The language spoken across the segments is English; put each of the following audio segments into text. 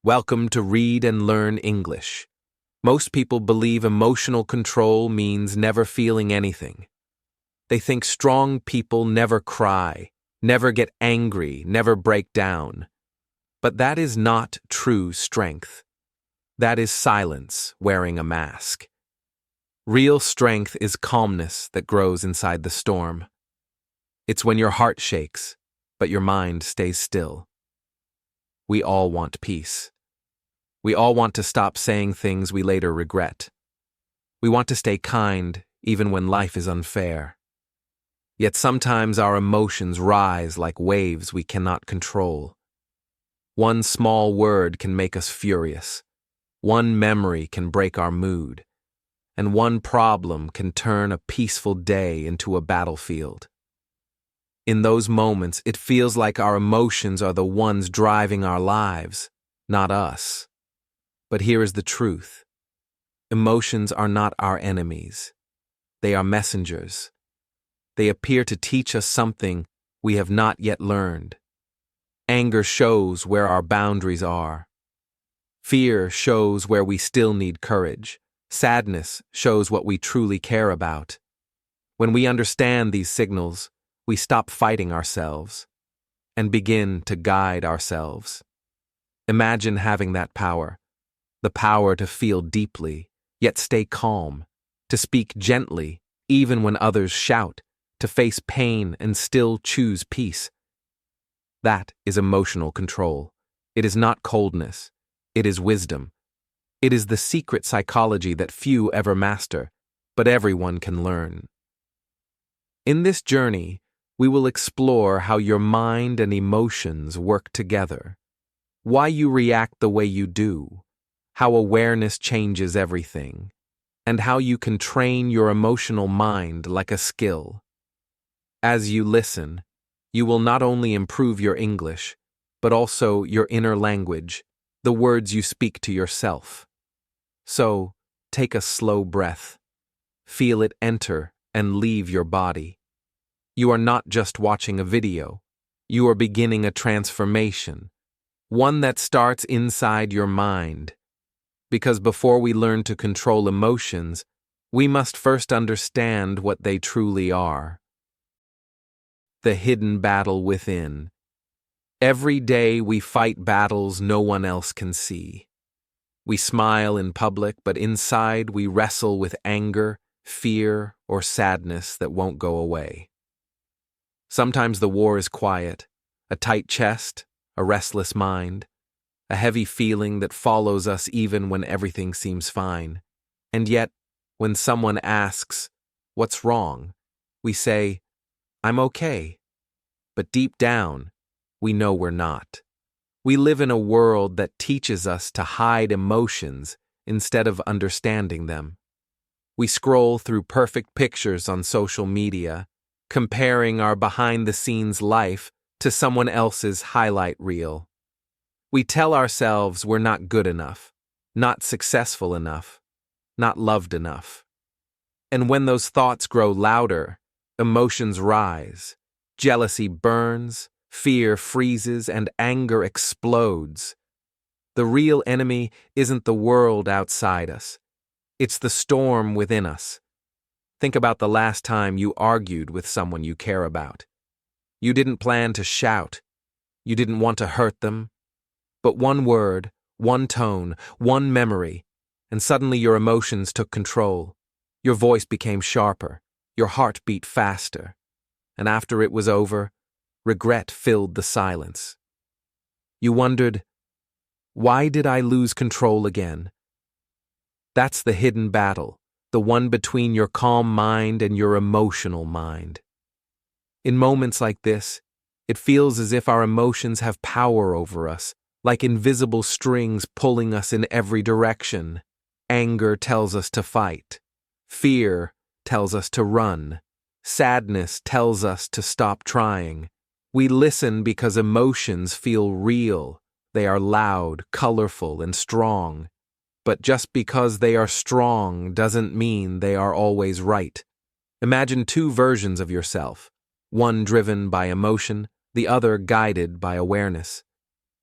Welcome to Read and Learn English. Most people believe emotional control means never feeling anything. They think strong people never cry, never get angry, never break down. But that is not true strength. That is silence wearing a mask. Real strength is calmness that grows inside the storm. It's when your heart shakes, but your mind stays still. We all want peace. We all want to stop saying things we later regret. We want to stay kind even when life is unfair. Yet sometimes our emotions rise like waves we cannot control. One small word can make us furious. One memory can break our mood. And one problem can turn a peaceful day into a battlefield. In those moments, it feels like our emotions are the ones driving our lives, not us. But here is the truth. Emotions are not our enemies. They are messengers. They appear to teach us something we have not yet learned. Anger shows where our boundaries are. Fear shows where we still need courage. Sadness shows what we truly care about. When we understand these signals, we stop fighting ourselves and begin to guide ourselves. Imagine having that power, the power to feel deeply, yet stay calm, to speak gently, even when others shout, to face pain and still choose peace. That is emotional control. It is not coldness. It is wisdom. It is the secret psychology that few ever master, but everyone can learn. In this journey, we will explore how your mind and emotions work together, why you react the way you do, how awareness changes everything, and how you can train your emotional mind like a skill. As you listen, you will not only improve your English, but also your inner language, the words you speak to yourself. So, take a slow breath. Feel it enter and leave your body. You are not just watching a video. You are beginning a transformation, one that starts inside your mind. Because before we learn to control emotions, we must first understand what they truly are. The hidden battle within. Every day we fight battles no one else can see. We smile in public, but inside we wrestle with anger, fear, or sadness that won't go away. Sometimes the war is quiet, a tight chest, a restless mind, a heavy feeling that follows us even when everything seems fine. And yet, when someone asks, "What's wrong?" we say, "I'm okay." But deep down, we know we're not. We live in a world that teaches us to hide emotions instead of understanding them. We scroll through perfect pictures on social media, comparing our behind-the-scenes life to someone else's highlight reel. We tell ourselves we're not good enough, not successful enough, not loved enough. And when those thoughts grow louder, emotions rise, jealousy burns, fear freezes, and anger explodes. The real enemy isn't the world outside us. It's the storm within us. Think about the last time you argued with someone you care about. You didn't plan to shout. You didn't want to hurt them. But one word, one tone, one memory, and suddenly your emotions took control. Your voice became sharper. Your heart beat faster. And after it was over, regret filled the silence. You wondered, why did I lose control again? That's the hidden battle, the one between your calm mind and your emotional mind. In moments like this, it feels as if our emotions have power over us, like invisible strings pulling us in every direction. Anger tells us to fight. Fear tells us to run. Sadness tells us to stop trying. We listen because emotions feel real. They are loud, colorful, and strong. But just because they are strong doesn't mean they are always right. Imagine two versions of yourself, one driven by emotion, the other guided by awareness.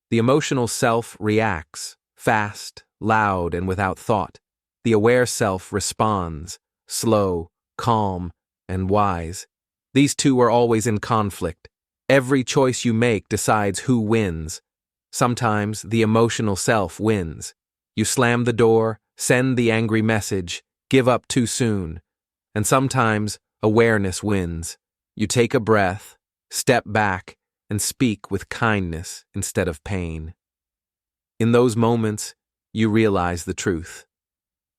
The emotional self reacts, fast, loud, and without thought. The aware self responds, slow, calm, and wise. These two are always in conflict. Every choice you make decides who wins. Sometimes the emotional self wins. You slam the door, send the angry message, give up too soon. And sometimes awareness wins. You take a breath, step back, and speak with kindness instead of pain. In those moments, you realize the truth.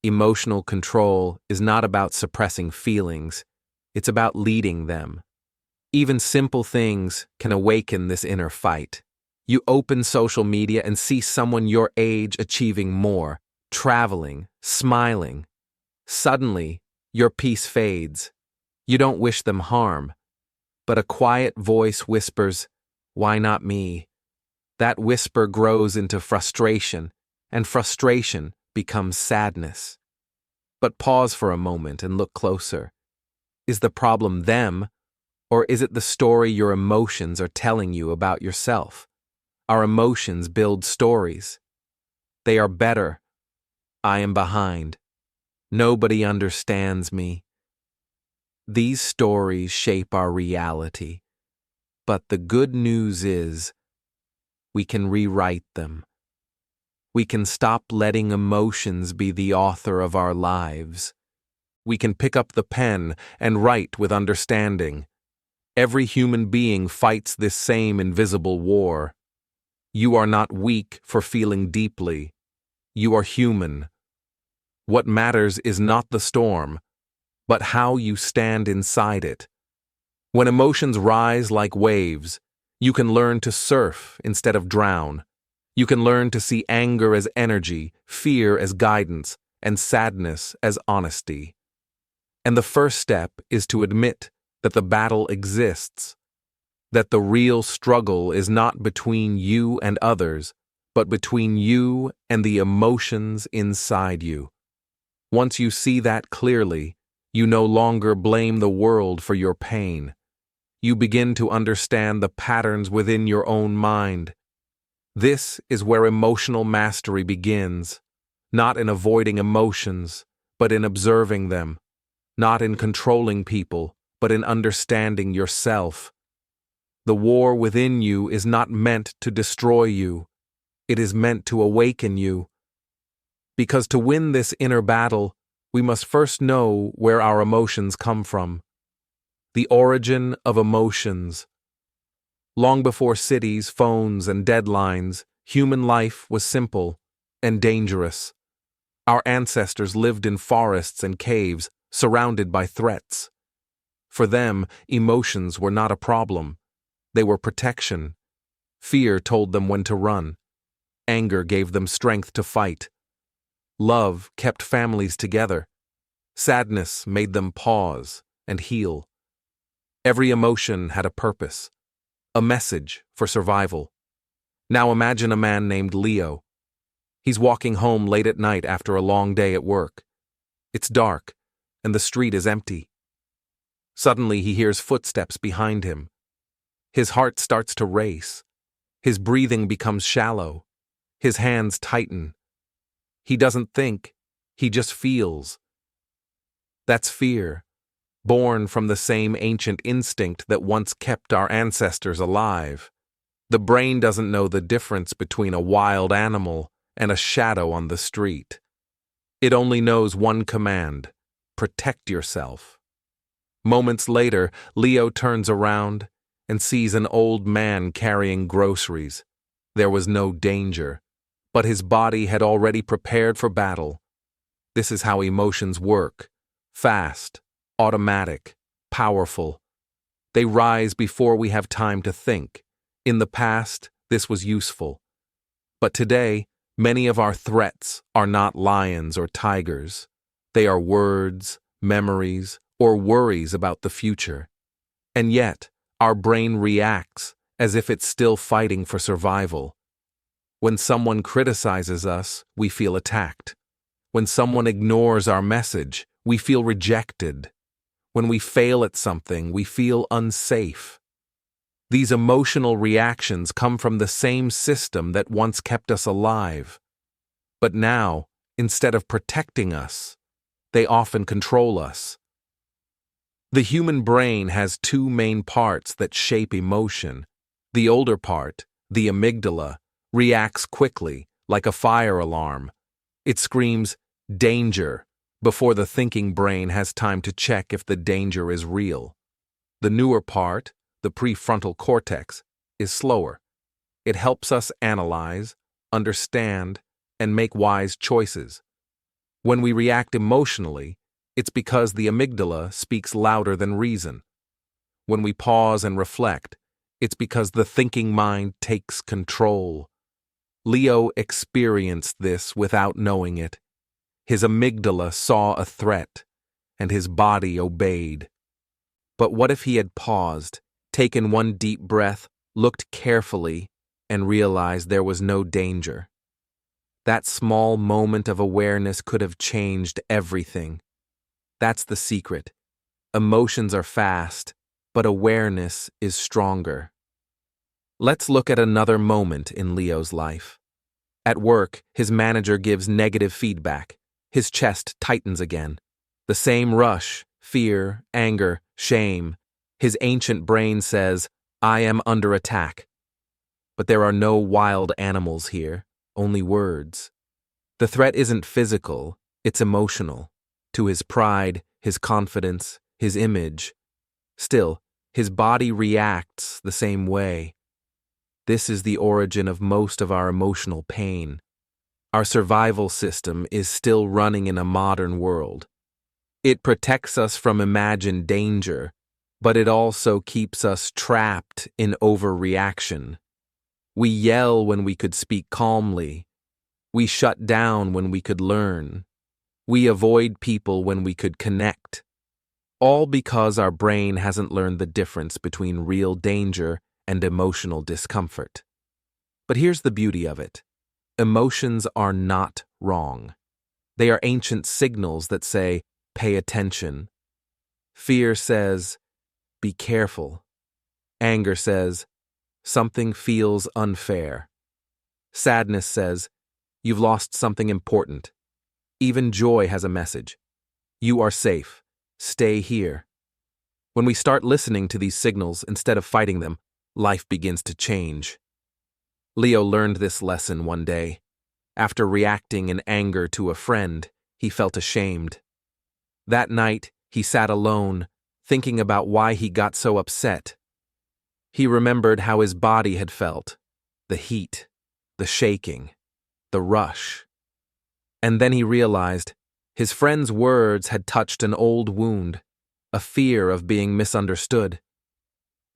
Emotional control is not about suppressing feelings, it's about leading them. Even simple things can awaken this inner fight. You open social media and see someone your age achieving more, traveling, smiling. Suddenly, your peace fades. You don't wish them harm, but a quiet voice whispers, "Why not me?" That whisper grows into frustration, and frustration becomes sadness. But pause for a moment and look closer. Is the problem them, or is it the story your emotions are telling you about yourself? Our emotions build stories. They are better. I am behind. Nobody understands me. These stories shape our reality. But the good news is, we can rewrite them. We can stop letting emotions be the author of our lives. We can pick up the pen and write with understanding. Every human being fights this same invisible war. You are not weak for feeling deeply. You are human. What matters is not the storm, but how you stand inside it. When emotions rise like waves, you can learn to surf instead of drown. You can learn to see anger as energy, fear as guidance, and sadness as honesty. And the first step is to admit that the battle exists, that the real struggle is not between you and others, but between you and the emotions inside you. Once you see that clearly, you no longer blame the world for your pain. You begin to understand the patterns within your own mind. This is where emotional mastery begins, not in avoiding emotions, but in observing them, not in controlling people, but in understanding yourself. The war within you is not meant to destroy you. It is meant to awaken you. Because to win this inner battle, we must first know where our emotions come from. The origin of emotions. Long before cities, phones, and deadlines, human life was simple and dangerous. Our ancestors lived in forests and caves, surrounded by threats. For them, emotions were not a problem. They were protection. Fear told them when to run. Anger gave them strength to fight. Love kept families together. Sadness made them pause and heal. Every emotion had a purpose, a message for survival. Now imagine a man named Leo. He's walking home late at night after a long day at work. It's dark, and the street is empty. Suddenly he hears footsteps behind him. His heart starts to race. His breathing becomes shallow. His hands tighten. He doesn't think, he just feels. That's fear, born from the same ancient instinct that once kept our ancestors alive. The brain doesn't know the difference between a wild animal and a shadow on the street. It only knows one command: protect yourself. Moments later, Leo turns around and sees an old man carrying groceries. There was no danger, but his body had already prepared for battle. This is how emotions work: fast, automatic, powerful. They rise before we have time to think. In the past, this was useful. But today, many of our threats are not lions or tigers. They are words, memories, or worries about the future. And yet, our brain reacts as if it's still fighting for survival. When someone criticizes us, we feel attacked. When someone ignores our message, we feel rejected. When we fail at something, we feel unsafe. These emotional reactions come from the same system that once kept us alive. But now, instead of protecting us, they often control us. The human brain has two main parts that shape emotion. The older part, the amygdala, reacts quickly, like a fire alarm. It screams, "Danger," before the thinking brain has time to check if the danger is real. The newer part, the prefrontal cortex, is slower. It helps us analyze, understand, and make wise choices. When we react emotionally, it's because the amygdala speaks louder than reason. When we pause and reflect, it's because the thinking mind takes control. Leo experienced this without knowing it. His amygdala saw a threat, and his body obeyed. But what if he had paused, taken one deep breath, looked carefully, and realized there was no danger? That small moment of awareness could have changed everything. That's the secret. Emotions are fast, but awareness is stronger. Let's look at another moment in Leo's life. At work, his manager gives negative feedback. His chest tightens again. The same rush, fear, anger, shame. His ancient brain says, "I am under attack." But there are no wild animals here, only words. The threat isn't physical, it's emotional. To his pride, his confidence, his image. Still, his body reacts the same way. This is the origin of most of our emotional pain. Our survival system is still running in a modern world. It protects us from imagined danger, but it also keeps us trapped in overreaction. We yell when we could speak calmly. We shut down when we could learn. We avoid people when we could connect. All because our brain hasn't learned the difference between real danger and emotional discomfort. But here's the beauty of it. Emotions are not wrong. They are ancient signals that say, "Pay attention." Fear says, "Be careful." Anger says, "Something feels unfair." Sadness says, "You've lost something important." Even joy has a message. "You are safe. Stay here." When we start listening to these signals instead of fighting them, life begins to change. Leo learned this lesson one day. After reacting in anger to a friend, he felt ashamed. That night, he sat alone, thinking about why he got so upset. He remembered how his body had felt, the heat, the shaking, the rush. And then he realized his friend's words had touched an old wound, a fear of being misunderstood.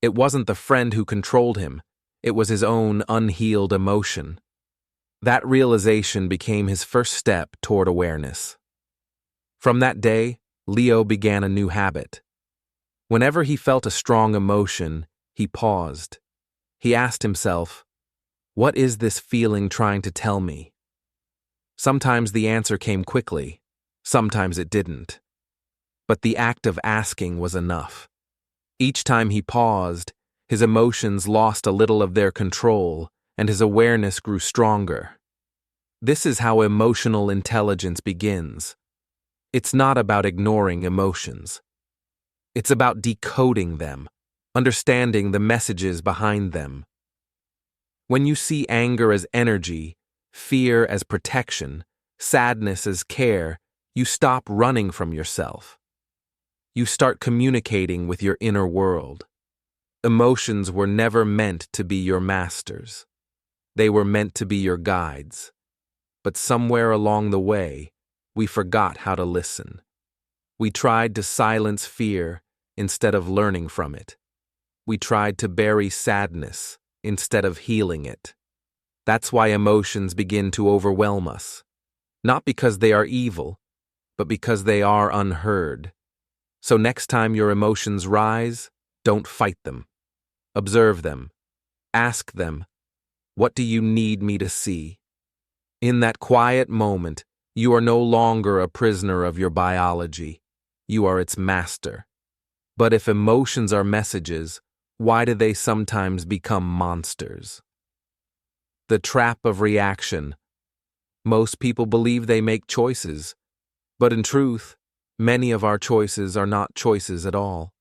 It wasn't the friend who controlled him, it was his own unhealed emotion. That realization became his first step toward awareness. From that day, Leo began a new habit. Whenever he felt a strong emotion, he paused. He asked himself, "What is this feeling trying to tell me?" Sometimes the answer came quickly, sometimes it didn't. But the act of asking was enough. Each time he paused, his emotions lost a little of their control, and his awareness grew stronger. This is how emotional intelligence begins. It's not about ignoring emotions. It's about decoding them, understanding the messages behind them. When you see anger as energy, fear as protection, sadness as care, you stop running from yourself. You start communicating with your inner world. Emotions were never meant to be your masters. They were meant to be your guides. But somewhere along the way, we forgot how to listen. We tried to silence fear instead of learning from it. We tried to bury sadness instead of healing it. That's why emotions begin to overwhelm us. Not because they are evil, but because they are unheard. So next time your emotions rise, don't fight them. Observe them. Ask them, "What do you need me to see?" In that quiet moment, you are no longer a prisoner of your biology. You are its master. But if emotions are messages, Why do they sometimes become monsters? The trap of reaction. Most people believe they make choices, but in truth, many of our choices are not choices at all.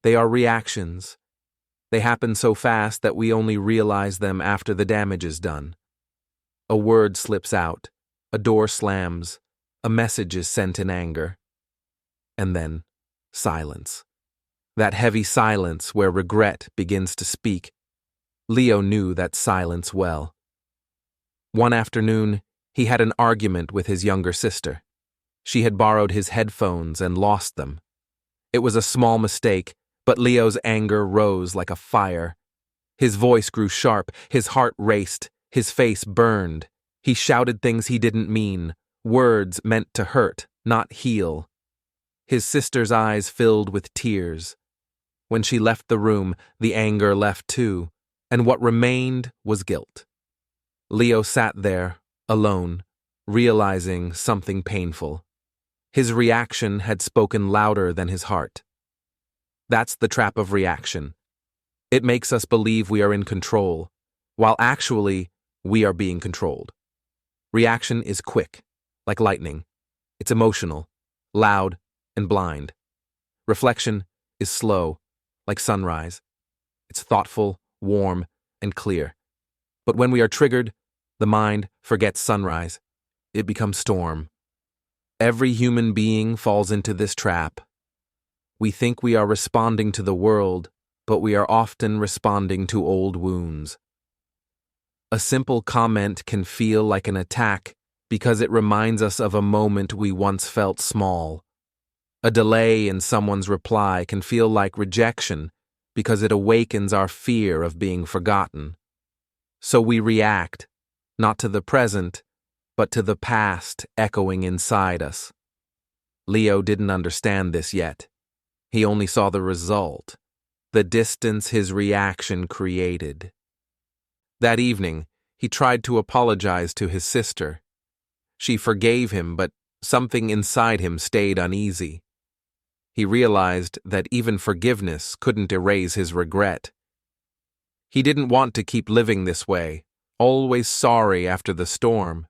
They are reactions. They happen so fast that we only realize them after the damage is done. A word slips out, a door slams, a message is sent in anger. And then, silence. That heavy silence where regret begins to speak. Leo knew that silence well. One afternoon, he had an argument with his younger sister. She had borrowed his headphones and lost them. It was a small mistake, but Leo's anger rose like a fire. His voice grew sharp, his heart raced, his face burned. He shouted things he didn't mean, words meant to hurt, not heal. His sister's eyes filled with tears. When she left the room, the anger left too, and what remained was guilt. Leo sat there, alone, realizing something painful. His reaction had spoken louder than his heart. That's the trap of reaction. It makes us believe we are in control, while actually we are being controlled. Reaction is quick, like lightning. It's emotional, loud, and blind. Reflection is slow, like sunrise. It's thoughtful, warm, and clear. But when we are triggered, the mind forgets sunrise. It becomes storm. Every human being falls into this trap. We think we are responding to the world, but we are often responding to old wounds. A simple comment can feel like an attack because it reminds us of a moment we once felt small. A delay in someone's reply can feel like rejection because it awakens our fear of being forgotten. So we react, not to the present, but to the past echoing inside us. Leo didn't understand this yet. He only saw the result, the distance his reaction created. That evening, he tried to apologize to his sister. She forgave him, but something inside him stayed uneasy. He realized that even forgiveness couldn't erase his regret. He didn't want to keep living this way, always sorry after the storm.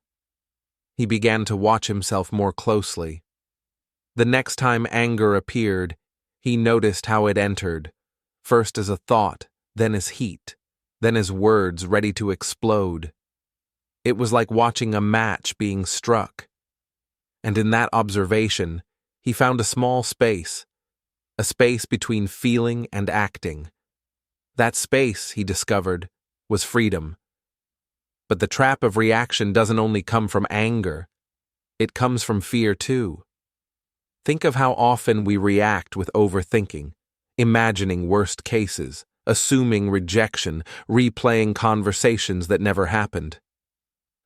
He began to watch himself more closely. The next time anger appeared, he noticed how it entered, first as a thought, then as heat, then as words ready to explode. It was like watching a match being struck. And in that observation, he found a small space, a space between feeling and acting. That space, he discovered, was freedom. But the trap of reaction doesn't only come from anger. It comes from fear too. Think of how often we react with overthinking, imagining worst cases, assuming rejection, replaying conversations that never happened.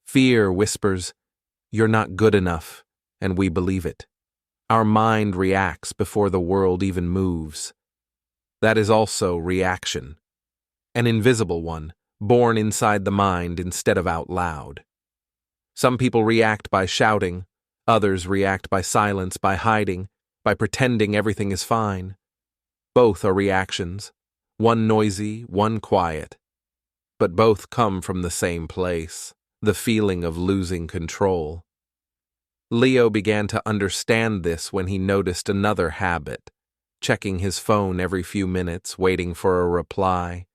Fear whispers, "You're not good enough," and we believe it. Our mind reacts before the world even moves. That is also reaction, an invisible one, born inside the mind instead of out loud. Some people react by shouting, others react by silence, by hiding, by pretending everything is fine. Both are reactions, one noisy, one quiet. But both come from the same place, the feeling of losing control. Leo began to understand this when he noticed another habit, checking his phone every few minutes, waiting for a reply.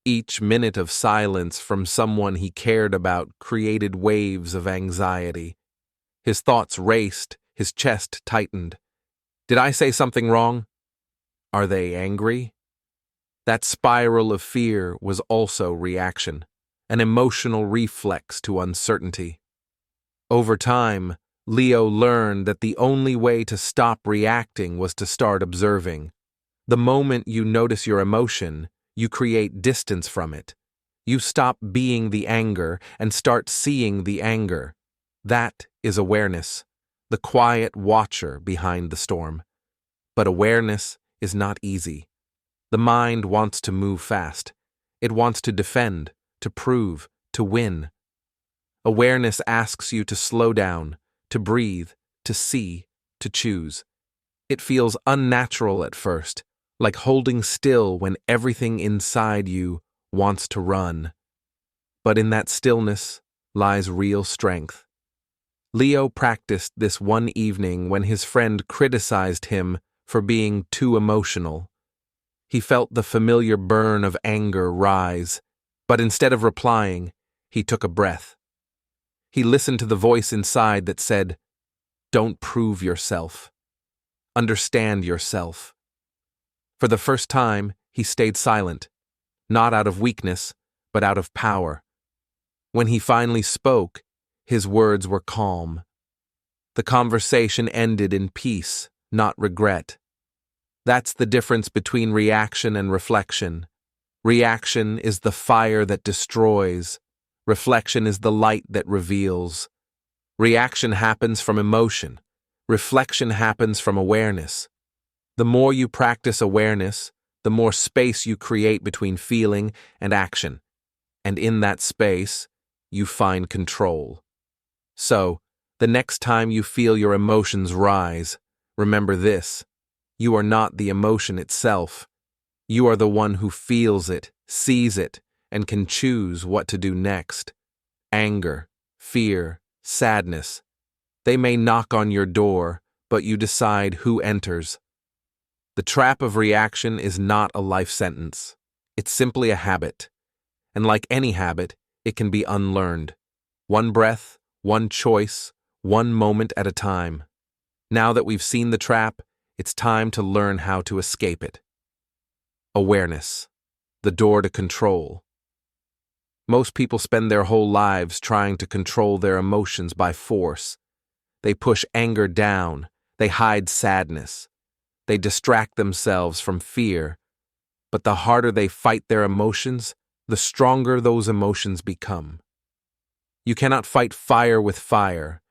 Each minute of silence from someone he cared about created waves of anxiety. His thoughts raced, his chest tightened. Did I say something wrong? Are they angry? That spiral of fear was also reaction, an emotional reflex to uncertainty. Over time, Leo learned that the only way to stop reacting was to start observing. The moment you notice your emotion, you create distance from it. You stop being the anger and start seeing the anger. That is awareness, the quiet watcher behind the storm. But awareness is not easy. The mind wants to move fast. It wants to defend, to prove, to win. Awareness asks you to slow down, to breathe, to see, to choose. It feels unnatural at first, like holding still when everything inside you wants to run. But in that stillness lies real strength. Leo practiced this one evening when his friend criticized him for being too emotional. He felt the familiar burn of anger rise, but instead of replying, he took a breath. He listened to the voice inside that said, "Don't prove yourself. Understand yourself." For the first time, he stayed silent, not out of weakness, but out of power. When he finally spoke, his words were calm. The conversation ended in peace, not regret. That's the difference between reaction and reflection. Reaction is the fire that destroys. Reflection is the light that reveals. Reaction happens from emotion. Reflection happens from awareness. The more you practice awareness, the more space you create between feeling and action. And in that space, you find control. So, the next time you feel your emotions rise, remember this: you are not the emotion itself. You are the one who feels it, sees it, and can choose what to do next. Anger, fear, sadness. They may knock on your door, but you decide who enters. The trap of reaction is not a life sentence. It's simply a habit. And like any habit, it can be unlearned. One breath, one choice, one moment at a time. Now that we've seen the trap, it's time to learn how to escape it. Awareness, the door to control. Most people spend their whole lives trying to control their emotions by force. They push anger down, they hide sadness, they distract themselves from fear. But the harder they fight their emotions, the stronger those emotions become. You cannot fight fire with fire.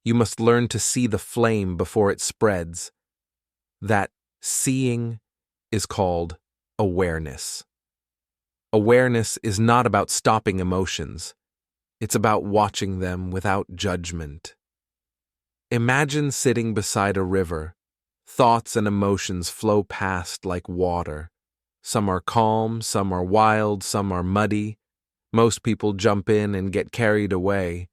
You must learn to see the flame before it spreads. That seeing is called awareness. Awareness is not about stopping emotions. It's about watching them without judgment. Imagine sitting beside a river. Thoughts and emotions flow past like water. Some are calm, some are wild, some are muddy. Most people jump in and get carried away.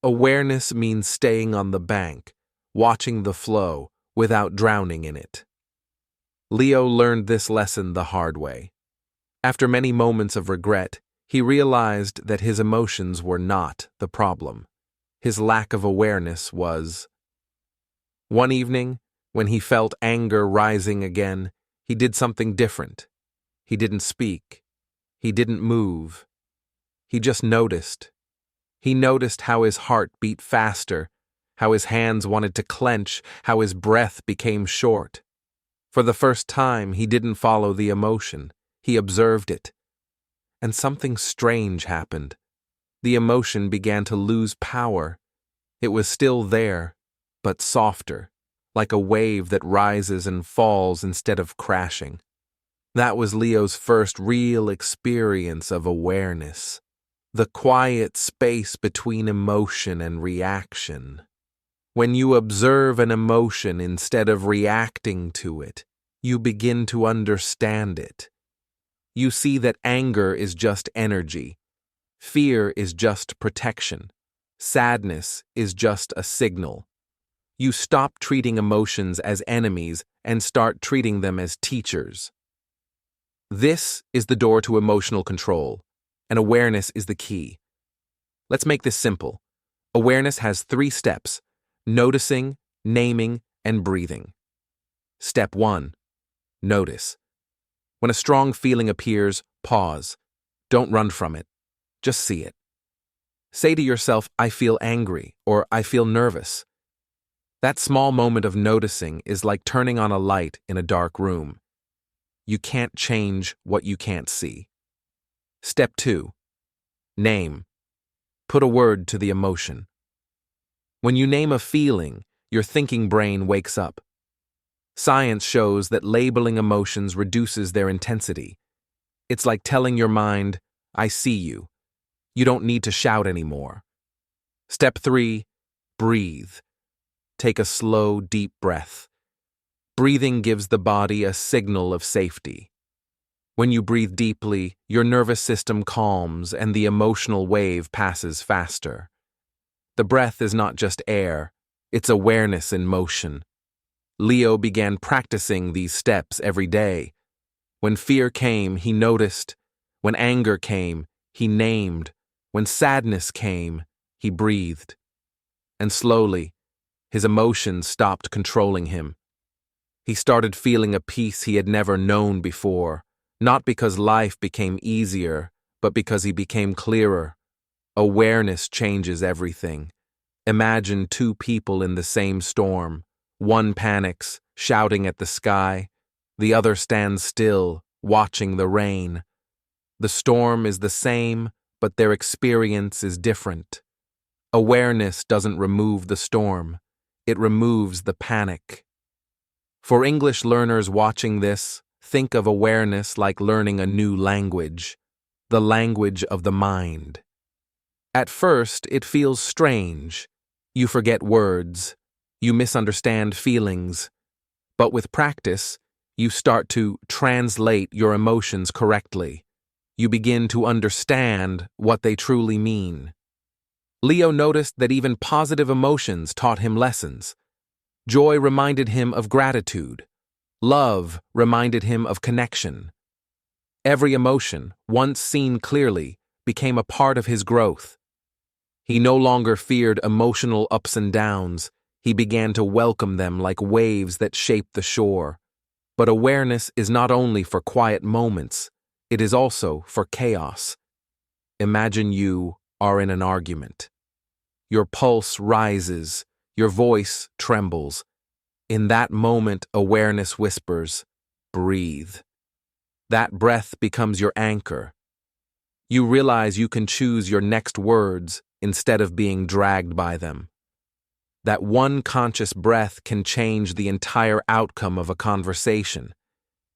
Awareness means staying on the bank, watching the flow without drowning in it. Leo learned this lesson the hard way. After many moments of regret, he realized that his emotions were not the problem. His lack of awareness was. One evening, when he felt anger rising again, he did something different. He didn't speak. He didn't move. He just noticed. He noticed how his heart beat faster, how his hands wanted to clench, how his breath became short. For the first time, he didn't follow the emotion. He observed it. And something strange happened. The emotion began to lose power. It was still there, but softer, like a wave that rises and falls instead of crashing. That was Leo's first real experience of awareness. The quiet space between emotion and reaction. When you observe an emotion instead of reacting to it, you begin to understand it. You see that anger is just energy. Fear is just protection. Sadness is just a signal. You stop treating emotions as enemies and start treating them as teachers. This is the door to emotional control, and awareness is the key. Let's make this simple. Awareness has 3 steps: noticing, naming, and breathing. Step 1. Notice. When a strong feeling appears, pause. Don't run from it. Just see it. Say to yourself, "I feel angry," or "I feel nervous." That small moment of noticing is like turning on a light in a dark room. You can't change what you can't see. Step 2. Name. Put a word to the emotion. When you name a feeling, your thinking brain wakes up. Science shows that labeling emotions reduces their intensity. It's like telling your mind, "I see you." You don't need to shout anymore. Step 3. Breathe. Take a slow, deep breath. Breathing gives the body a signal of safety. When you breathe deeply, your nervous system calms and the emotional wave passes faster. The breath is not just air, it's awareness in motion. Leo began practicing these steps every day. When fear came, he noticed. When anger came, he named. When sadness came, he breathed. And slowly, his emotions stopped controlling him. He started feeling a peace he had never known before, not because life became easier, but because he became clearer. Awareness changes everything. Imagine two people in the same storm. One panics, shouting at the sky. The other stands still, watching the rain. The storm is the same, but their experience is different. Awareness doesn't remove the storm. It removes the panic. For English learners watching this, think of awareness like learning a new language, the language of the mind. At first, it feels strange. You forget words. You misunderstand feelings. But with practice, you start to translate your emotions correctly. You begin to understand what they truly mean. Leo noticed that even positive emotions taught him lessons. Joy reminded him of gratitude. Love reminded him of connection. Every emotion, once seen clearly, became a part of his growth. He no longer feared emotional ups and downs. He began to welcome them like waves that shape the shore. But awareness is not only for quiet moments, it is also for chaos. Imagine you are in an argument. Your pulse rises, your voice trembles. In that moment, awareness whispers, breathe. That breath becomes your anchor. You realize you can choose your next words instead of being dragged by them. That one conscious breath can change the entire outcome of a conversation,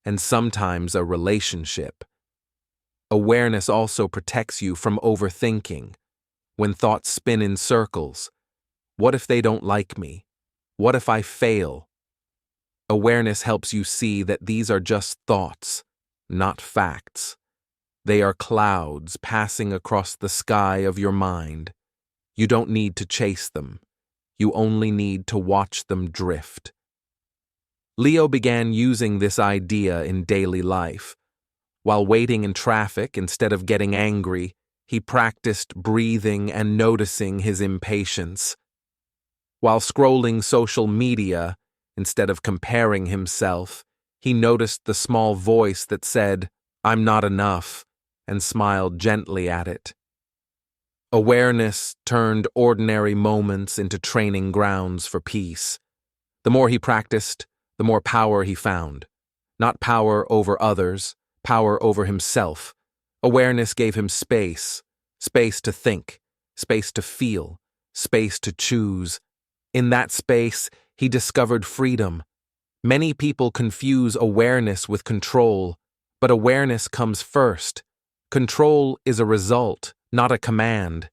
and sometimes a relationship. Awareness also protects you from overthinking. When thoughts spin in circles, what if they don't like me? What if I fail? Awareness helps you see that these are just thoughts, not facts. They are clouds passing across the sky of your mind. You don't need to chase them. You only need to watch them drift. Leo began using this idea in daily life. While waiting in traffic, instead of getting angry, he practiced breathing and noticing his impatience. While scrolling social media, instead of comparing himself, he noticed the small voice that said, "I'm not enough," and smiled gently at it. Awareness turned ordinary moments into training grounds for peace. The more he practiced, the more power he found. Not power over others, power over himself. Awareness gave him space, space to think, space to feel, space to choose. In that space, he discovered freedom. Many people confuse awareness with control, but awareness comes first. Control is a result, not a command.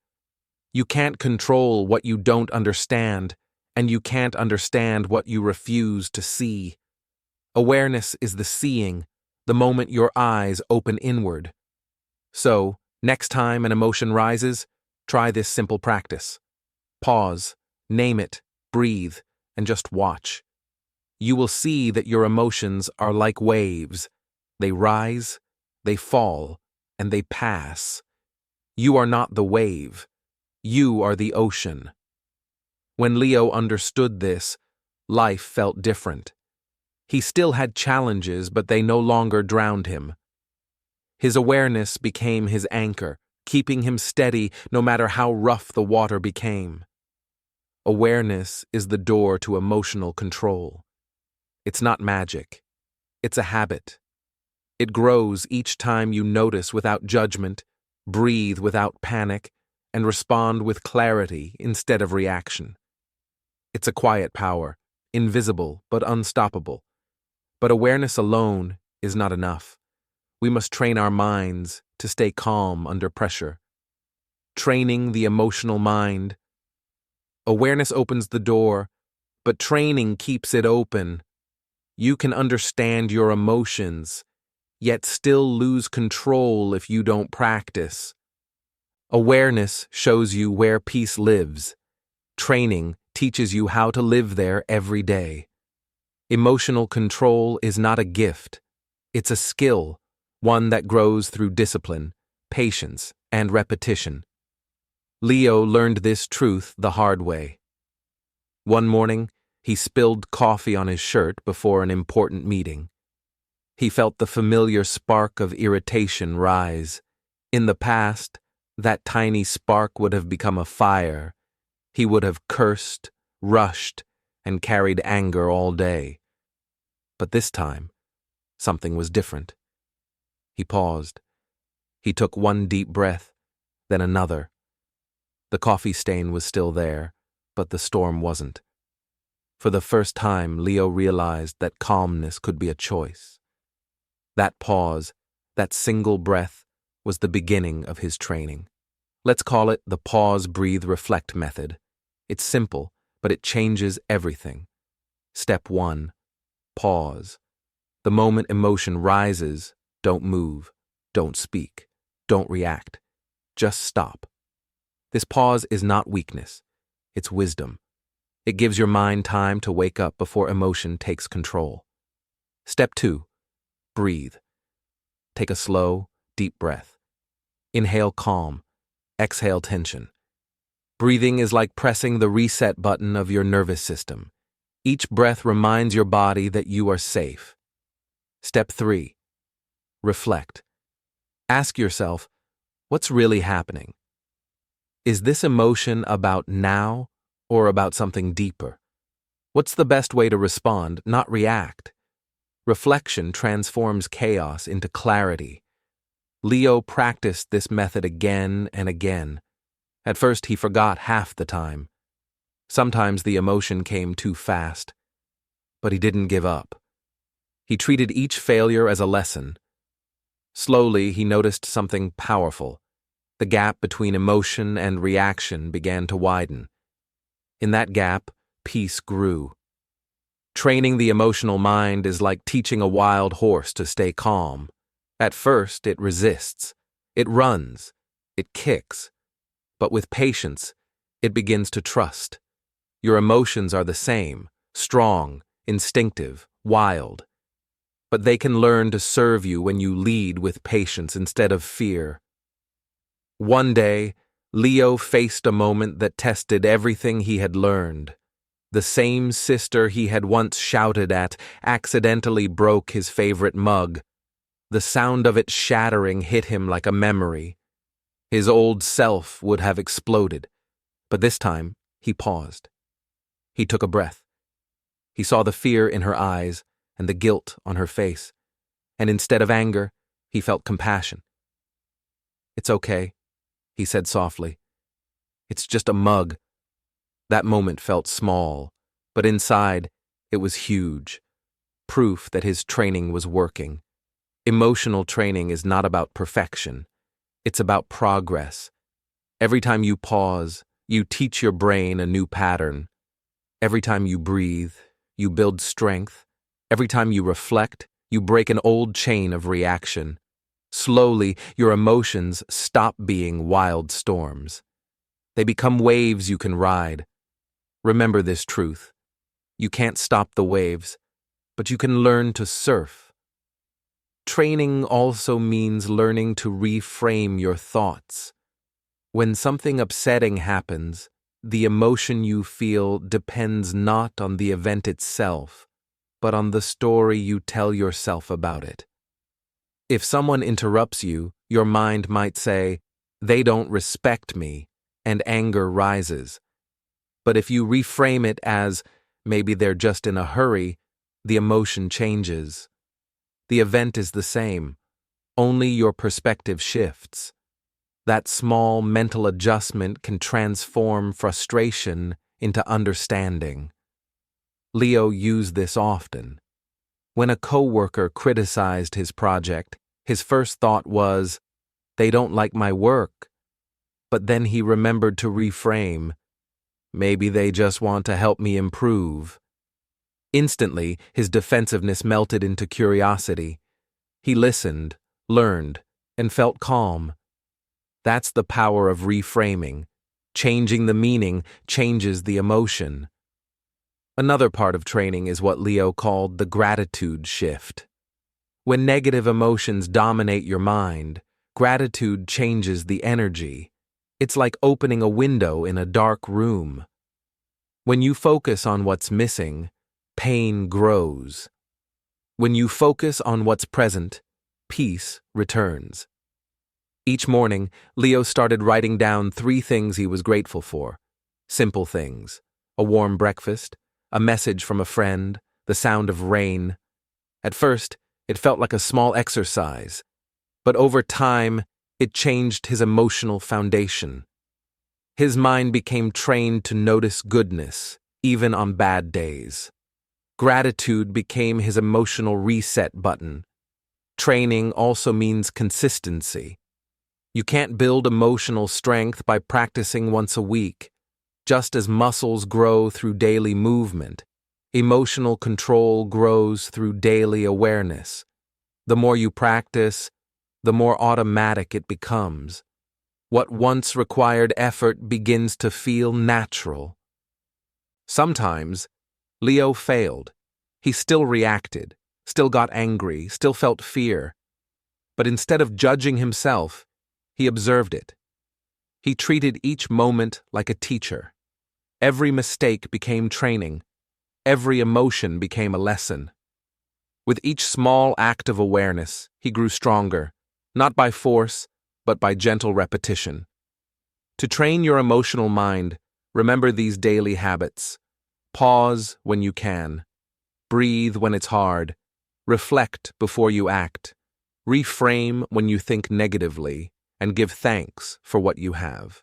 You can't control what you don't understand, and you can't understand what you refuse to see. Awareness is the seeing, the moment your eyes open inward. So, next time an emotion rises, try this simple practice. Pause, name it, breathe, and just watch. You will see that your emotions are like waves. They rise, they fall, and they pass. You are not the wave. You are the ocean. When Leo understood this, life felt different. He still had challenges, but they no longer drowned him. His awareness became his anchor, keeping him steady no matter how rough the water became. Awareness is the door to emotional control. It's not magic. It's a habit. It grows each time you notice without judgment, breathe without panic, and respond with clarity instead of reaction. It's a quiet power, invisible but unstoppable. But awareness alone is not enough. We must train our minds to stay calm under pressure. Training the emotional mind. Awareness opens the door, but training keeps it open. You can understand your emotions, yet still lose control if you don't practice. Awareness shows you where peace lives. Training teaches you how to live there every day. Emotional control is not a gift. It's a skill, one that grows through discipline, patience, and repetition. Leo learned this truth the hard way. One morning, he spilled coffee on his shirt before an important meeting. He felt the familiar spark of irritation rise. In the past, that tiny spark would have become a fire. He would have cursed, rushed, and carried anger all day. But this time, something was different. He paused. He took one deep breath, then another. The coffee stain was still there, but the storm wasn't. For the first time, Leo realized that calmness could be a choice. That pause, that single breath, was the beginning of his training. Let's call it the pause, breathe, reflect method. It's simple, but it changes everything. Step 1. Pause. The moment emotion rises, don't move, don't speak, don't react. Just stop. This pause is not weakness. It's wisdom. It gives your mind time to wake up before emotion takes control. Step 2. Breathe. Take a slow, deep breath. Inhale calm. Exhale tension. Breathing is like pressing the reset button of your nervous system. Each breath reminds your body that you are safe. Step 3. Reflect. Ask yourself, what's really happening? Is this emotion about now or about something deeper? What's the best way to respond, not react? Reflection transforms chaos into clarity. Leo practiced this method again and again. At first, he forgot half the time. Sometimes the emotion came too fast. But he didn't give up. He treated each failure as a lesson. Slowly, he noticed something powerful. The gap between emotion and reaction began to widen. In that gap, peace grew. Training the emotional mind is like teaching a wild horse to stay calm. At first, it resists. It runs. It kicks. But with patience, it begins to trust. Your emotions are the same, strong, instinctive, wild. But they can learn to serve you when you lead with patience instead of fear. One day, Leo faced a moment that tested everything he had learned. The same sister he had once shouted at accidentally broke his favorite mug. The sound of it shattering hit him like a memory. His old self would have exploded, but this time he paused. He took a breath. He saw the fear in her eyes and the guilt on her face, and instead of anger, he felt compassion. "It's okay," he said softly. "It's just a mug." That moment felt small, but inside, it was huge. Proof that his training was working. Emotional training is not about perfection. It's about progress. Every time you pause, you teach your brain a new pattern. Every time you breathe, you build strength. Every time you reflect, you break an old chain of reaction. Slowly, your emotions stop being wild storms. They become waves you can ride. Remember this truth. You can't stop the waves, but you can learn to surf. Training also means learning to reframe your thoughts. When something upsetting happens, the emotion you feel depends not on the event itself, but on the story you tell yourself about it. If someone interrupts you, your mind might say, "They don't respect me," and anger rises. But if you reframe it as, "Maybe they're just in a hurry," the emotion changes. The event is the same, only your perspective shifts. That small mental adjustment can transform frustration into understanding. Leo used this often. When a coworker criticized his project, his first thought was, "They don't like my work." But then he remembered to reframe, "Maybe they just want to help me improve." Instantly, his defensiveness melted into curiosity. He listened, learned, and felt calm. That's the power of reframing. Changing the meaning changes the emotion. Another part of training is what Leo called the gratitude shift. When negative emotions dominate your mind, gratitude changes the energy. It's like opening a window in a dark room. When you focus on what's missing, pain grows. When you focus on what's present, peace returns. Each morning, Leo started writing down 3 things he was grateful for. Simple things: a warm breakfast, a message from a friend, the sound of rain. At first, it felt like a small exercise, but over time, it changed his emotional foundation. His mind became trained to notice goodness, even on bad days. Gratitude became his emotional reset button. Training also means consistency. You can't build emotional strength by practicing once a week. Just as muscles grow through daily movement, emotional control grows through daily awareness. The more you practice, the more automatic it becomes. What once required effort begins to feel natural. Sometimes, Leo failed. He still reacted, still got angry, still felt fear. But instead of judging himself, he observed it. He treated each moment like a teacher. Every mistake became training. Every emotion became a lesson. With each small act of awareness, he grew stronger, not by force, but by gentle repetition. To train your emotional mind, remember these daily habits. Pause when you can. Breathe when it's hard. Reflect before you act. Reframe when you think negatively, and give thanks for what you have.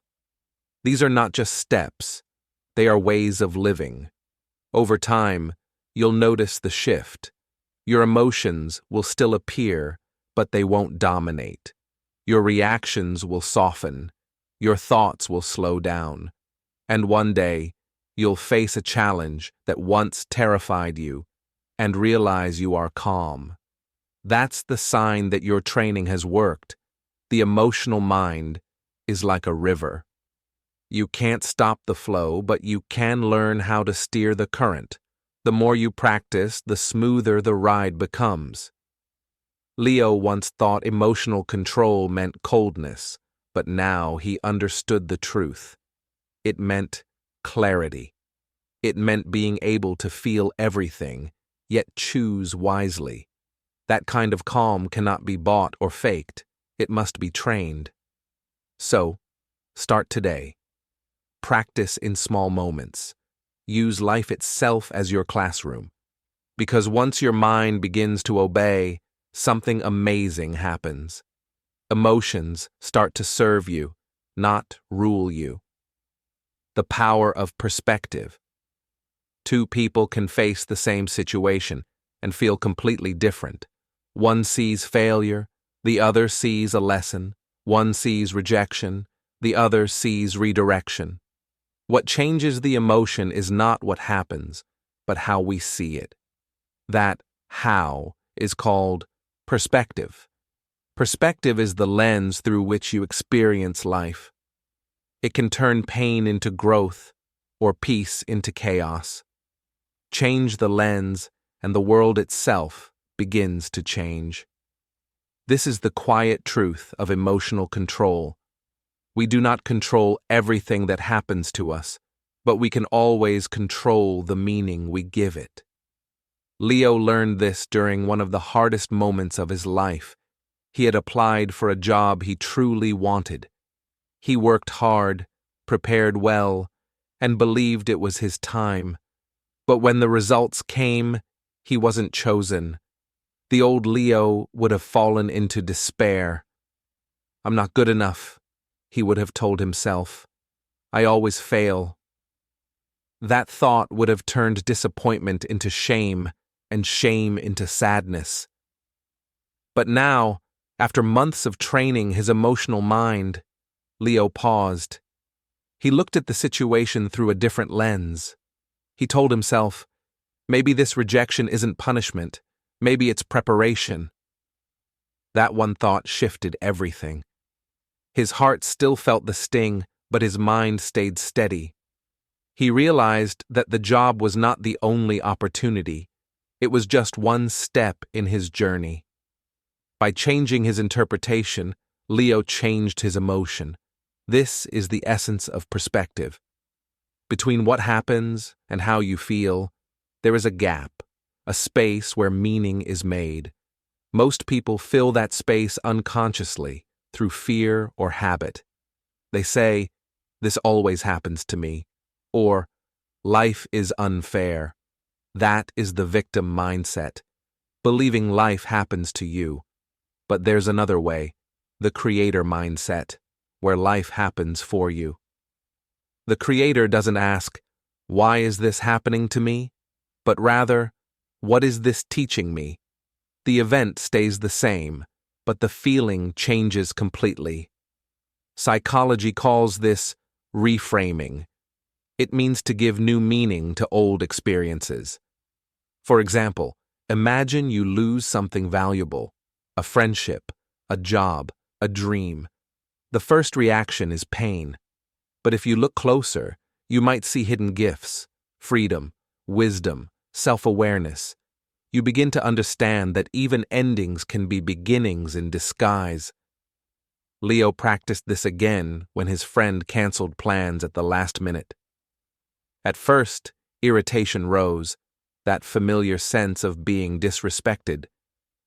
These are not just steps. They are ways of living. Over time, you'll notice the shift. Your emotions will still appear, but they won't dominate. Your reactions will soften. Your thoughts will slow down. And one day, you'll face a challenge that once terrified you and realize you are calm. That's the sign that your training has worked. The emotional mind is like a river. You can't stop the flow, but you can learn how to steer the current. The more you practice, the smoother the ride becomes. Leo once thought emotional control meant coldness, but now he understood the truth. It meant clarity. It meant being able to feel everything, yet choose wisely. That kind of calm cannot be bought or faked. It must be trained. So, start today. Practice in small moments. Use life itself as your classroom. Because once your mind begins to obey, something amazing happens. Emotions start to serve you, not rule you. The power of perspective. 2 people can face the same situation and feel completely different. One sees failure, the other sees a lesson. One sees rejection, the other sees redirection. What changes the emotion is not what happens, but how we see it. That how is called perspective. Perspective is the lens through which you experience life. It can turn pain into growth or peace into chaos. Change the lens, and the world itself begins to change. This is the quiet truth of emotional control. We do not control everything that happens to us, but we can always control the meaning we give it. Leo learned this during one of the hardest moments of his life. He had applied for a job he truly wanted. He worked hard, prepared well, and believed it was his time. But when the results came, he wasn't chosen. The old Leo would have fallen into despair. "I'm not good enough," he would have told himself. "I always fail." That thought would have turned disappointment into shame and shame into sadness. But now, after months of training his emotional mind, Leo paused. He looked at the situation through a different lens. He told himself, Maybe this rejection isn't punishment. Maybe it's preparation. That one thought shifted everything. His heart still felt the sting, but his mind stayed steady. He realized that the job was not the only opportunity. It was just one step in his journey. By changing his interpretation, Leo changed his emotion. This is the essence of perspective. Between what happens and how you feel, there is a gap, a space where meaning is made. Most people fill that space unconsciously, through fear or habit. They say, "This always happens to me," or "Life is unfair." That is the victim mindset, believing life happens to you. But there's another way, the creator mindset, where life happens for you. The creator doesn't ask, "Why is this happening to me?" but rather, "What is this teaching me?" The event stays the same, but the feeling changes completely. Psychology calls this reframing. It means to give new meaning to old experiences. For example, imagine you lose something valuable, a friendship, a job, a dream. The first reaction is pain. But if you look closer, you might see hidden gifts, freedom, wisdom, self-awareness. You begin to understand that even endings can be beginnings in disguise. Leo practiced this again when his friend canceled plans at the last minute. At first, irritation rose, that familiar sense of being disrespected.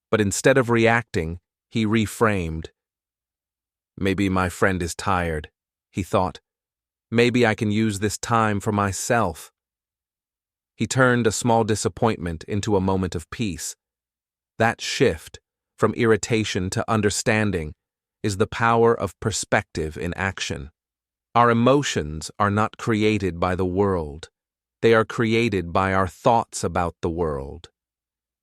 But instead of reacting, he reframed. "Maybe my friend is tired," he thought. "Maybe I can use this time for myself." He turned a small disappointment into a moment of peace. That shift, from irritation to understanding, is the power of perspective in action. Our emotions are not created by the world. They are created by our thoughts about the world.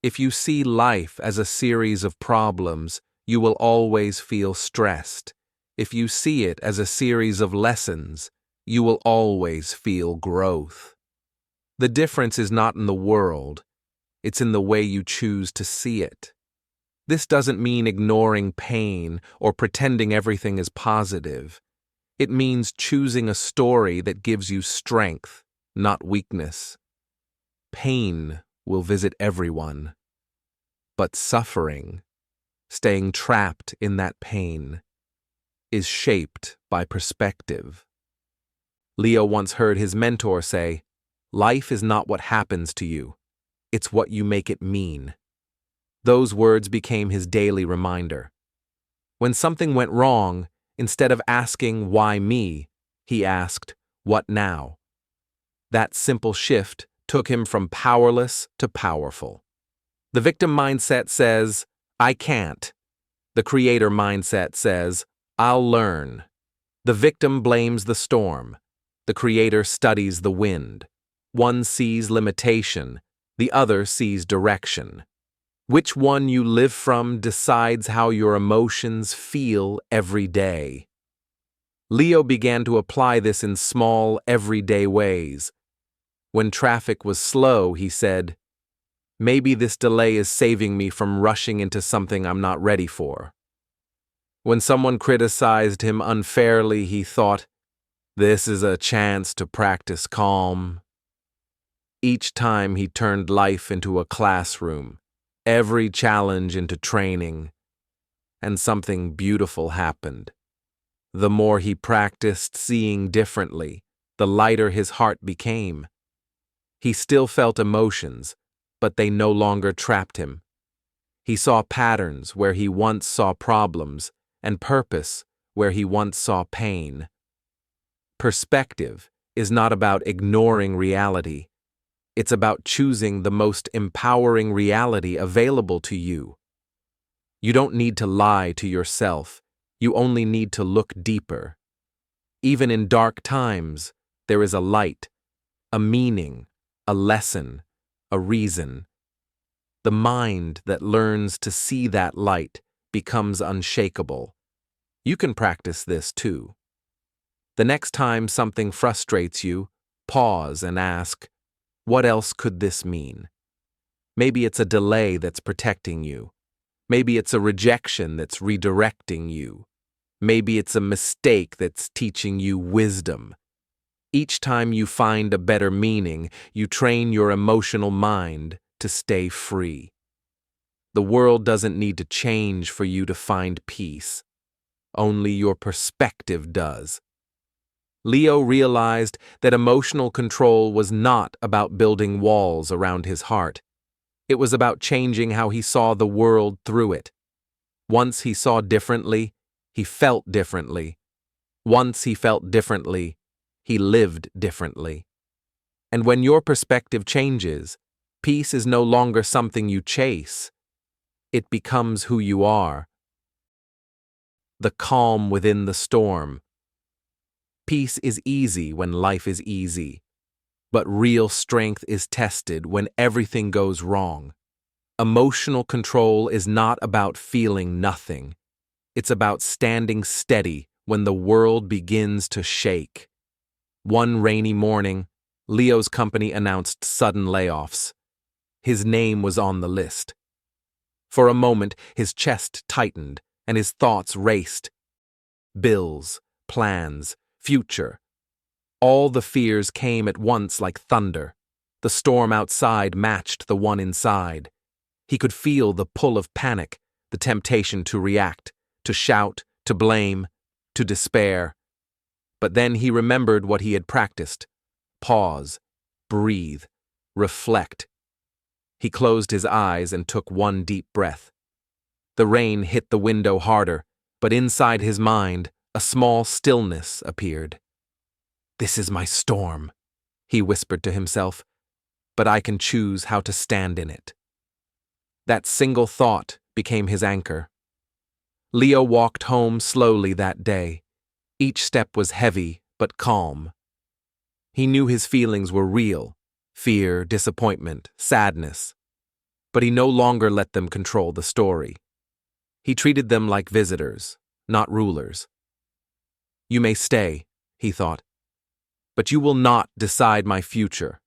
If you see life as a series of problems, you will always feel stressed. If you see it as a series of lessons, you will always feel growth. The difference is not in the world, it's in the way you choose to see it. This doesn't mean ignoring pain or pretending everything is positive. It means choosing a story that gives you strength, not weakness. Pain will visit everyone, but suffering, staying trapped in that pain, is shaped by perspective. Leo once heard his mentor say, "Life is not what happens to you, it's what you make it mean." Those words became his daily reminder. When something went wrong, instead of asking, "Why me?" he asked, "What now?" That simple shift took him from powerless to powerful. The victim mindset says, "I can't." The creator mindset says, "I'll learn." The victim blames the storm. The creator studies the wind. One sees limitation, the other sees direction. Which one you live from decides how your emotions feel every day. Leo began to apply this in small, everyday ways. When traffic was slow, he said, "Maybe this delay is saving me from rushing into something I'm not ready for." When someone criticized him unfairly, he thought, "This is a chance to practice calm." Each time he turned life into a classroom, every challenge into training, and something beautiful happened. The more he practiced seeing differently, the lighter his heart became. He still felt emotions, but they no longer trapped him. He saw patterns where he once saw problems, and purpose where he once saw pain. Perspective is not about ignoring reality. It's about choosing the most empowering reality available to you. You don't need to lie to yourself. You only need to look deeper. Even in dark times, there is a light, a meaning, a lesson, a reason. The mind that learns to see that light becomes unshakable. You can practice this too. The next time something frustrates you, pause and ask, What else could this mean? Maybe it's a delay that's protecting you. Maybe it's a rejection that's redirecting you. Maybe it's a mistake that's teaching you wisdom. Each time you find a better meaning, you train your emotional mind to stay free. The world doesn't need to change for you to find peace. Only your perspective does. Leo realized that emotional control was not about building walls around his heart. It was about changing how he saw the world through it. Once he saw differently, he felt differently. Once he felt differently, he lived differently. And when your perspective changes, peace is no longer something you chase. It becomes who you are. The calm within the storm. Peace is easy when life is easy, but real strength is tested when everything goes wrong. Emotional control is not about feeling nothing. It's about standing steady when the world begins to shake. One rainy morning, Leo's company announced sudden layoffs. His name was on the list. For a moment, his chest tightened and his thoughts raced. Bills, plans, future. All the fears came at once like thunder. The storm outside matched the one inside. He could feel the pull of panic, the temptation to react, to shout, to blame, to despair. But then he remembered what he had practiced. Pause, breathe, reflect. He closed his eyes and took one deep breath. The rain hit the window harder, but inside his mind, a small stillness appeared. "This is my storm," he whispered to himself, "but I can choose how to stand in it." That single thought became his anchor. Leo walked home slowly that day. Each step was heavy but calm. He knew his feelings were real: fear, disappointment, sadness. But he no longer let them control the story. He treated them like visitors, not rulers. "You may stay," he thought, "but you will not decide my future."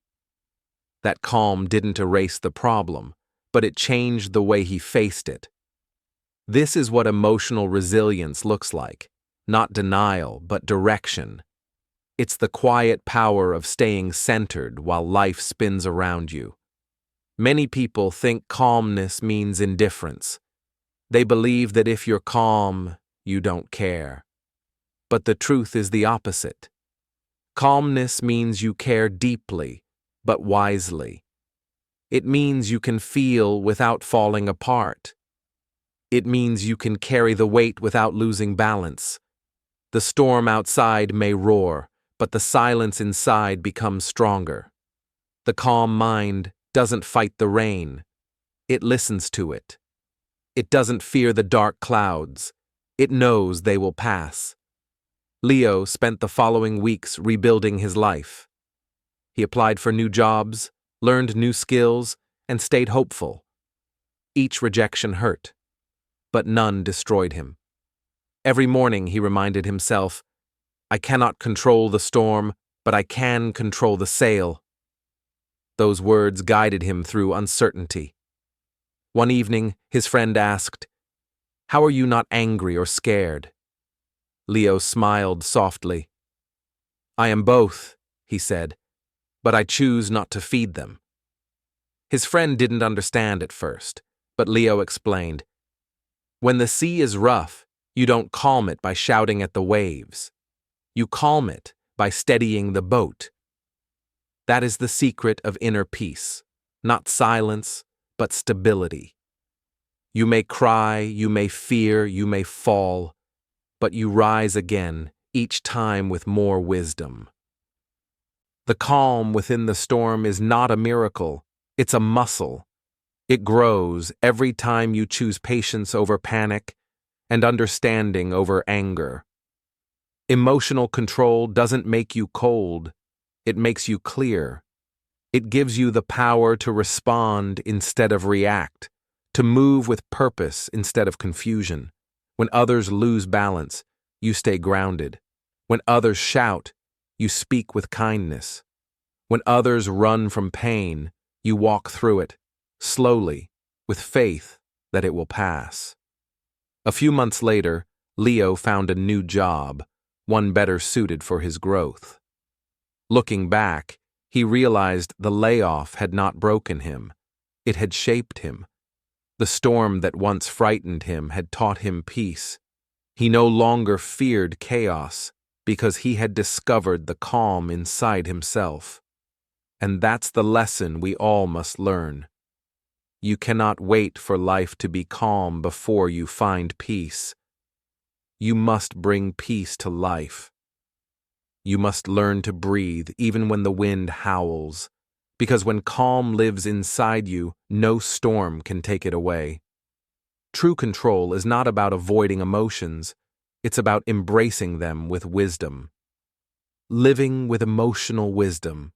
That calm didn't erase the problem, but it changed the way he faced it. This is what emotional resilience looks like: not denial, but direction. It's the quiet power of staying centered while life spins around you. Many people think calmness means indifference. They believe that if you're calm, you don't care. But the truth is the opposite. Calmness means you care deeply, but wisely. It means you can feel without falling apart. It means you can carry the weight without losing balance. The storm outside may roar, but the silence inside becomes stronger. The calm mind doesn't fight the rain. It listens to it. It doesn't fear the dark clouds. It knows they will pass. Leo spent the following weeks rebuilding his life. He applied for new jobs, learned new skills, and stayed hopeful. Each rejection hurt, but none destroyed him. Every morning he reminded himself, "I cannot control the storm, but I can control the sail." Those words guided him through uncertainty. One evening, his friend asked, "How are you not angry or scared?" Leo smiled softly. "I am both," he said, "but I choose not to feed them." His friend didn't understand at first, but Leo explained, "When the sea is rough, you don't calm it by shouting at the waves. You calm it by steadying the boat." That is the secret of inner peace, not silence, but stability. You may cry, you may fear, you may fall, but you rise again, each time with more wisdom. The calm within the storm is not a miracle, it's a muscle. It grows every time you choose patience over panic and understanding over anger. Emotional control doesn't make you cold, it makes you clear. It gives you the power to respond instead of react, to move with purpose instead of confusion. When others lose balance, you stay grounded. When others shout, you speak with kindness. When others run from pain, you walk through it, slowly, with faith that it will pass. A few months later, Leo found a new job, one better suited for his growth. Looking back, he realized the layoff had not broken him. It had shaped him. The storm that once frightened him had taught him peace. He no longer feared chaos because he had discovered the calm inside himself. And that's the lesson we all must learn. You cannot wait for life to be calm before you find peace. You must bring peace to life. You must learn to breathe even when the wind howls, because when calm lives inside you, no storm can take it away. True control is not about avoiding emotions, it's about embracing them with wisdom. Living with emotional wisdom.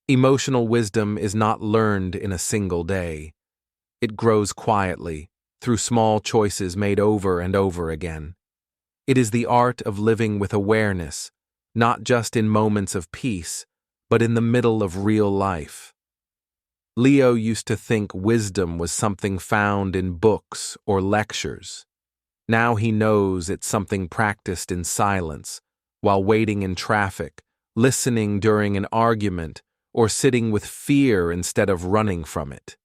Emotional wisdom is not learned in a single day. It grows quietly, through small choices made over and over again. It is the art of living with awareness, not just in moments of peace, but in the middle of real life. Leo used to think wisdom was something found in books or lectures. Now he knows it's something practiced in silence, while waiting in traffic, listening during an argument, or sitting with fear instead of running from it.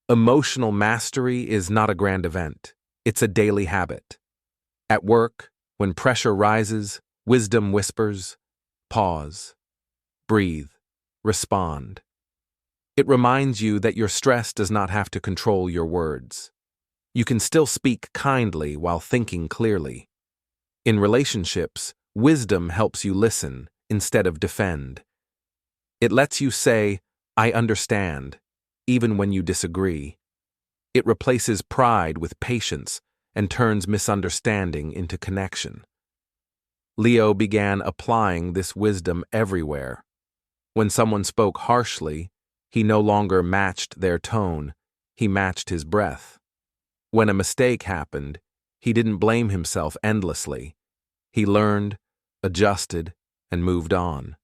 Emotional mastery is not a grand event. It's a daily habit. At work, when pressure rises, wisdom whispers, pause, breathe, respond. It reminds you that your stress does not have to control your words. You can still speak kindly while thinking clearly. In relationships, wisdom helps you listen instead of defend. It lets you say, "I understand," even when you disagree. It replaces pride with patience and turns misunderstanding into connection. Leo began applying this wisdom everywhere. When someone spoke harshly, he no longer matched their tone, he matched his breath. When a mistake happened, he didn't blame himself endlessly. He learned, adjusted, and moved on.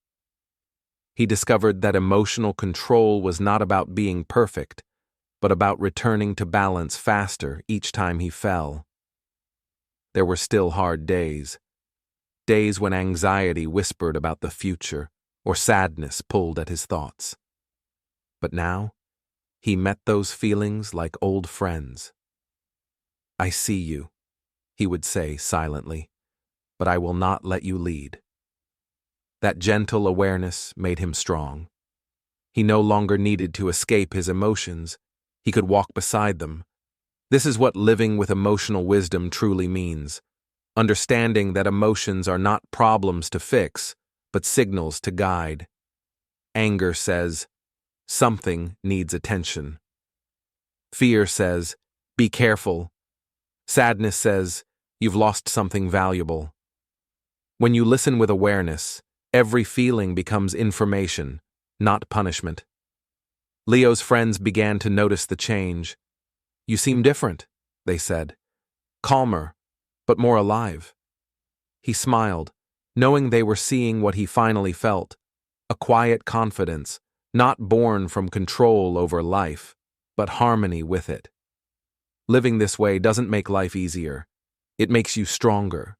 He discovered that emotional control was not about being perfect, but about returning to balance faster each time he fell. There were still hard days. Days when anxiety whispered about the future, or sadness pulled at his thoughts. But now, he met those feelings like old friends. "I see you," he would say silently, "but I will not let you lead." That gentle awareness made him strong. He no longer needed to escape his emotions. He could walk beside them. This is what living with emotional wisdom truly means. Understanding that emotions are not problems to fix, but signals to guide. Anger says, "Something needs attention." Fear says, "Be careful." Sadness says, "You've lost something valuable." When you listen with awareness, every feeling becomes information, not punishment. Leo's friends began to notice the change. "You seem different," they said. "Calmer, but more alive." He smiled, knowing they were seeing what he finally felt, a quiet confidence, not born from control over life, but harmony with it. Living this way doesn't make life easier. It makes you stronger.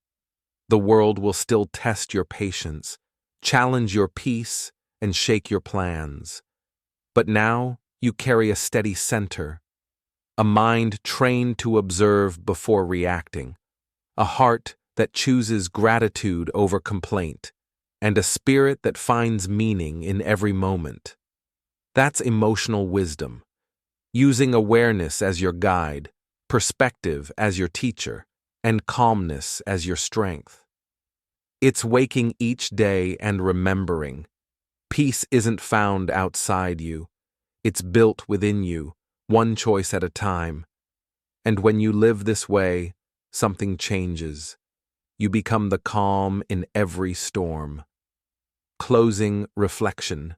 The world will still test your patience, challenge your peace, and shake your plans. But now you carry a steady center, a mind trained to observe before reacting, a heart that chooses gratitude over complaint, and a spirit that finds meaning in every moment. That's emotional wisdom, using awareness as your guide, perspective as your teacher, and calmness as your strength. It's waking each day and remembering. Peace isn't found outside you. It's built within you, one choice at a time. And when you live this way, something changes. You become the calm in every storm. Closing reflection.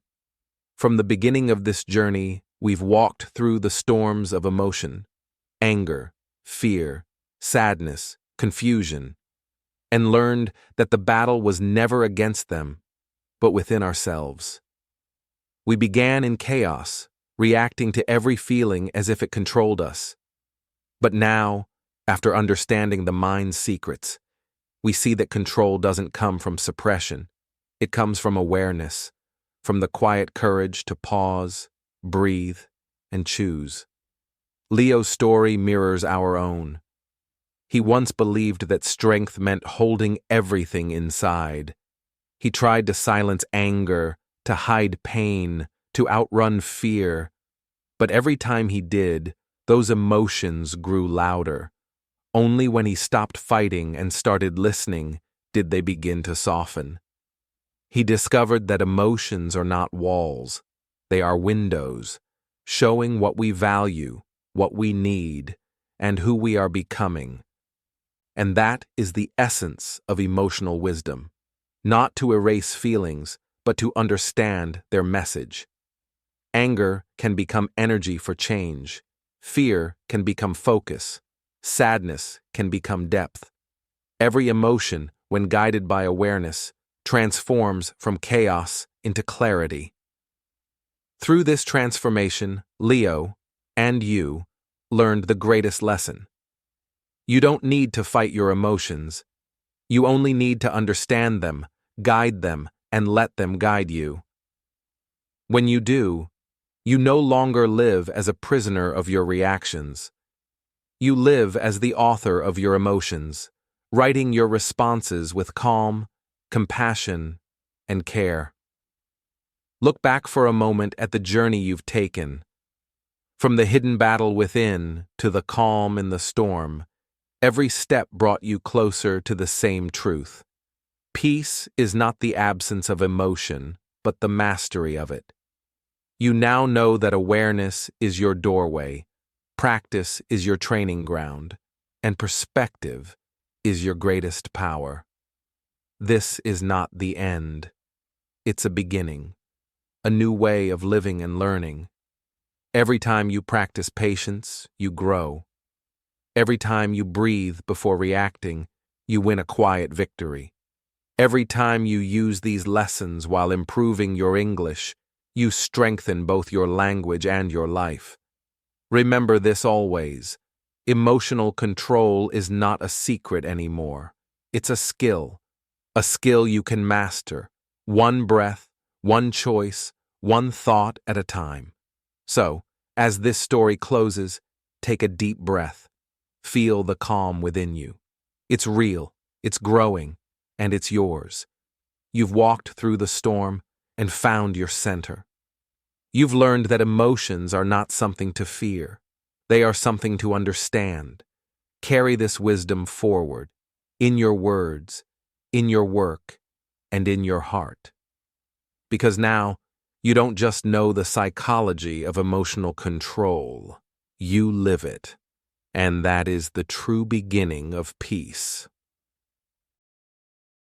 From the beginning of this journey, we've walked through the storms of emotion, anger, fear, sadness, confusion, and learned that the battle was never against them, but within ourselves. We began in chaos, reacting to every feeling as if it controlled us. But now, after understanding the mind's secrets, we see that control doesn't come from suppression. It comes from awareness, from the quiet courage to pause, breathe, and choose. Leo's story mirrors our own. He once believed that strength meant holding everything inside. He tried to silence anger, to hide pain, to outrun fear. But every time he did, those emotions grew louder. Only when he stopped fighting and started listening did they begin to soften. He discovered that emotions are not walls. They are windows, showing what we value, what we need, and who we are becoming. And that is the essence of emotional wisdom. Not to erase feelings, but to understand their message. Anger can become energy for change. Fear can become focus. Sadness can become depth. Every emotion, when guided by awareness, transforms from chaos into clarity. Through this transformation, Leo, and you, learned the greatest lesson. You don't need to fight your emotions. You only need to understand them, guide them, and let them guide you. When you do, you no longer live as a prisoner of your reactions. You live as the author of your emotions, writing your responses with calm, compassion, and care. Look back for a moment at the journey you've taken. From the hidden battle within to the calm in the storm, every step brought you closer to the same truth. Peace is not the absence of emotion, but the mastery of it. You now know that awareness is your doorway, practice is your training ground, and perspective is your greatest power. This is not the end. It's a beginning, a new way of living and learning. Every time you practice patience, you grow. Every time you breathe before reacting, you win a quiet victory. Every time you use these lessons while improving your English, you strengthen both your language and your life. Remember this always. Emotional control is not a secret anymore. It's a skill you can master, one breath, one choice, one thought at a time. So, as this story closes, take a deep breath. Feel the calm within you. It's real, it's growing, and it's yours. You've walked through the storm and found your center. You've learned that emotions are not something to fear. They are something to understand. Carry this wisdom forward, in your words, in your work, and in your heart. Because now, you don't just know the psychology of emotional control, you live it. And that is the true beginning of peace.